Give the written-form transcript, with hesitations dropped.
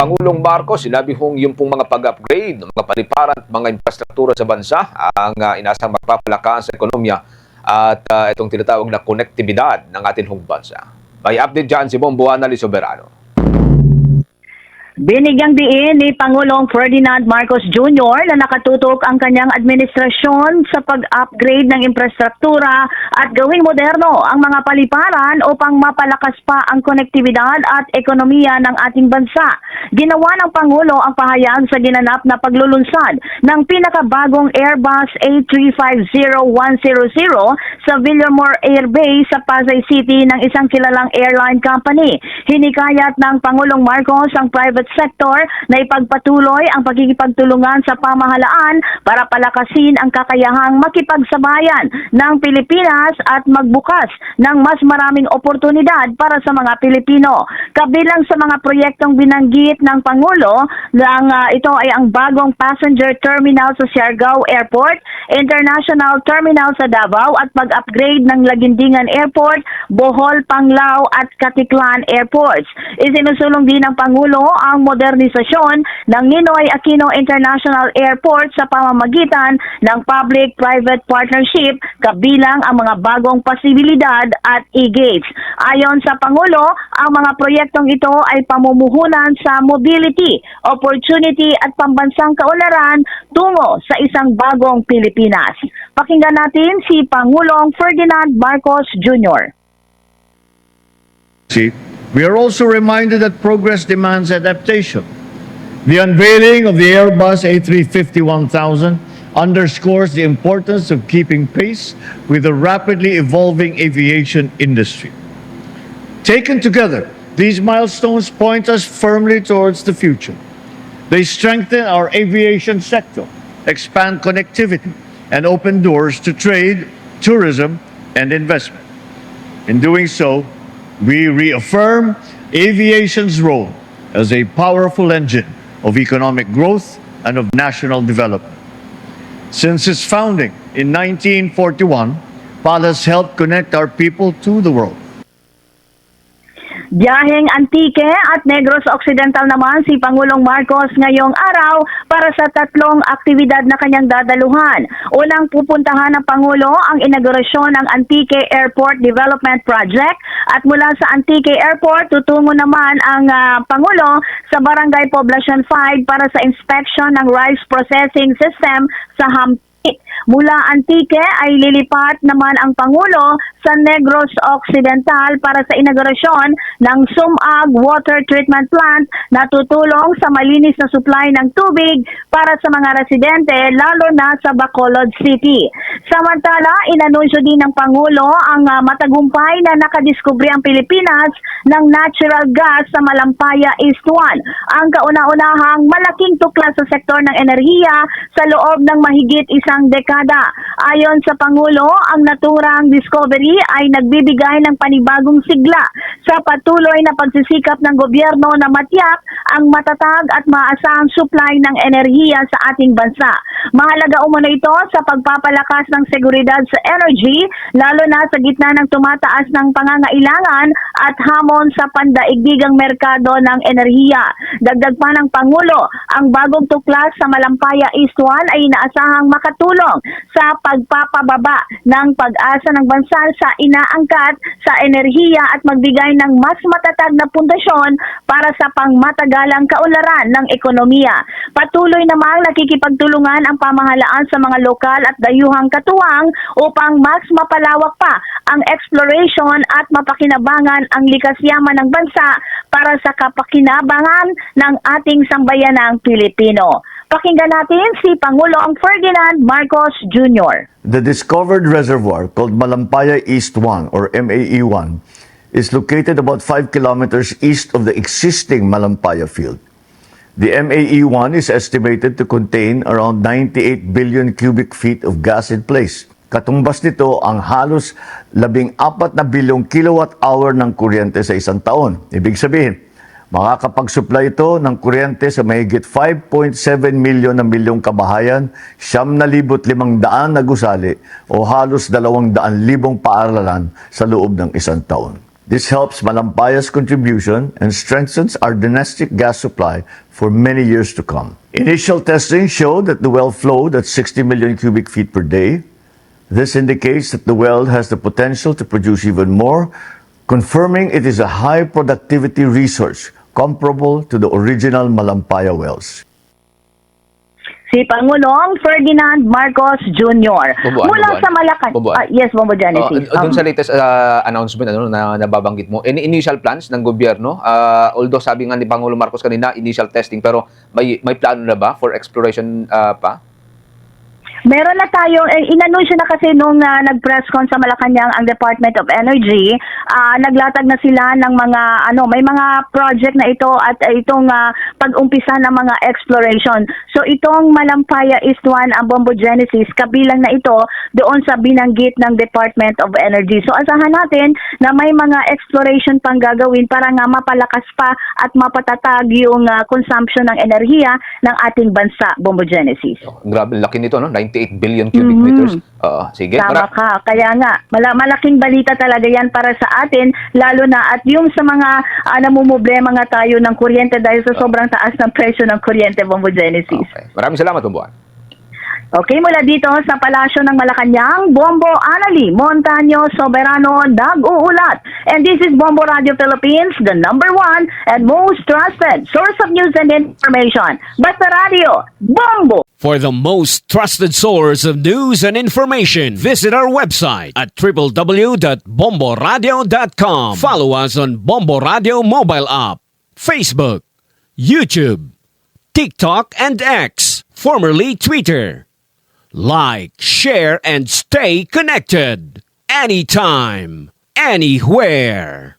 Pangulong Marcos, sinabi hong yung pong mga pag-upgrade ng mga paliparan at mga infrastruktura sa bansa ang inasang magpapalakas sa ekonomiya at itong tinatawag na konektibidad ng ating hong bansa. May update dyan si Bombuana Lisoberano. Binigyang diin ni Pangulong Ferdinand Marcos Jr. na nakatutok ang kanyang administrasyon sa pag-upgrade ng infrastruktura at gawing moderno ang mga paliparan upang mapalakas pa ang konektibidad at ekonomiya ng ating bansa. Ginawa ng Pangulo ang pahayag sa ginanap na paglulunsad ng pinakabagong Airbus A350-100 sa Villamor Air Base sa Pasay City ng isang kilalang airline company. Hinikayat ng Pangulong Marcos ang private sector na ipagpatuloy ang pagkikipagtulungan sa pamahalaan para palakasin ang kakayahang makipagsabayan ng Pilipinas at magbukas ng mas maraming oportunidad para sa mga Pilipino. Kabilang sa mga proyektong binanggit ng Pangulo, ito ay ang bagong passenger terminal sa Siargao Airport, International Terminal sa Davao at pag-upgrade ng Laguindingan Airport, Bohol, Panglao at Caticlan Airports. Isinusulong din ng Pangulo ang modernisasyon ng Ninoy Aquino International Airport sa pamamagitan ng public-private partnership kabilang ang mga bagong posibilidad at e-gates. Ayon sa Pangulo, ang mga proyektong ito ay pamumuhunan sa mobility, opportunity at pambansang kaunlaran tungo sa isang bagong Pilipinas. Pakinggan natin si Pangulong Ferdinand Marcos Jr. We are also reminded that progress demands adaptation. The unveiling of the Airbus A350-1000 underscores the importance of keeping pace with the rapidly evolving aviation industry. Taken together, these milestones point us firmly towards the future. They strengthen our aviation sector, expand connectivity, and open doors to trade, tourism, and investment. In doing so, we reaffirm aviation's role as a powerful engine of economic growth and of national development. Since its founding in 1941, PAL has helped connect our people to the world. Biyaheng Antique at Negros Occidental naman si Pangulong Marcos ngayong araw para sa tatlong aktibidad na kanyang dadaluhan. Unang pupuntahan ng Pangulo ang inaugurasyon ng Antique Airport Development Project at mula sa Antique Airport tutungo naman ang Pangulo sa Barangay Poblacion 5 para sa inspection ng rice processing system sa Hampi. Mula Antique ay lilipat naman ang Pangulo sa Negros Occidental para sa inaugurasyon ng Sumag Water Treatment Plant na tutulong sa malinis na supply ng tubig para sa mga residente lalo na sa Bacolod City. Samantala, inanunsyo din ng Pangulo ang matagumpay na nakadiskubre ang Pilipinas ng natural gas sa Malampaya East 1. Ang kauna-unahang malaking tuklas sa sektor ng enerhiya sa loob ng mahigit isang dekada. Ayon sa Pangulo, ang naturang discovery ay nagbibigay ng panibagong sigla sa patuloy na pagsisikap ng gobyerno na matiyak ang matatag at maasahang supply ng enerhiya sa ating bansa. Mahalaga umano ito sa pagpapalakas ng seguridad sa energy, lalo na sa gitna ng tumataas ng pangangailangan at hamon sa pandaigdigang merkado ng enerhiya. Dagdag pa ng Pangulo, ang bagong tuklas sa Malampaya East 1 ay inaasahang makatulong sa pagpapababa ng pag-asa ng bansa sa inaangkat sa enerhiya at magbigay ng mas matatag na pundasyon para sa pangmatagalang kaunlaran ng ekonomiya. Patuloy namang nakikipagtulungan ang pamahalaan sa mga lokal at dayuhang katuwang upang mas mapalawak pa ang exploration at mapakinabangan ang likas yaman ng bansa para sa kapakinabangan ng ating sambayanang Pilipino. Pakinggan natin si Pangulong Ferdinand Marcos Jr. The discovered reservoir called Malampaya East 1 or MAE-1 is located about 5 kilometers east of the existing Malampaya field. The MAE-1 is estimated to contain around 98 billion cubic feet of gas in place. Katumbas nito ang halos 14 na bilyong kilowatt-hour ng kuryente sa isang taon. Ibig sabihin, makakapag-supply ito ng kuryente sa mahigit 5.7 milyong kabahayan, 9,500 na gusali o halos 200,000 paaralan sa loob ng isang taon. This helps Malampaya's contribution and strengthens our domestic gas supply for many years to come. Initial testing showed that the well flowed at 60 million cubic feet per day. This indicates that the well has the potential to produce even more, confirming it is a high productivity resource comparable to the original Malampaya wells. Si Pangulong Ferdinand Marcos Jr. Mula sa Malacan. Bumbuan. Yes, Bombo Genesis. Doon sa latest announcement na nababanggit mo, any initial plans ng gobyerno? Although sabi nga ni Pangulong Marcos kanina, initial testing, pero may plano na ba for exploration pa? Meron na tayong, inanunsyo na kasi nung nag-press con sa Malacanang ang Department of Energy, naglatag na sila ng mga, may mga project na ito at itong pag-umpisa ng mga exploration. So itong Malampaya East 1, ang Bombo Genesis, kabilang na ito doon sa binanggit ng Department of Energy. So asahan natin na may mga exploration pang gagawin para nga mapalakas pa at mapatatag yung consumption ng enerhiya ng ating bansa, Bombo Genesis. Grabe, laki nito, no? 98 billion cubic meters. Sige. Tama ka. Kaya nga, malaking balita talaga yan para sa atin, lalo na at yung sa mga namumblema nga tayo ng kuryente dahil sa sobrang taas ng presyo ng kuryente, Bombo Genesis. Okay. Maraming salamat, Bumbuan. Okay, mula dito sa Palasyo ng Malacanang, Bombo Anali Montaño Soberano nag-uulat. And this is Bombo Radio Philippines, the #1 and most trusted source of news and information. Basta Radio, Bombo! For the most trusted source of news and information, visit our website at www.bomboradio.com. Follow us on Bombo Radio mobile app, Facebook, YouTube, TikTok, and X, formerly Twitter. Like, share, and stay connected. Anytime, anywhere.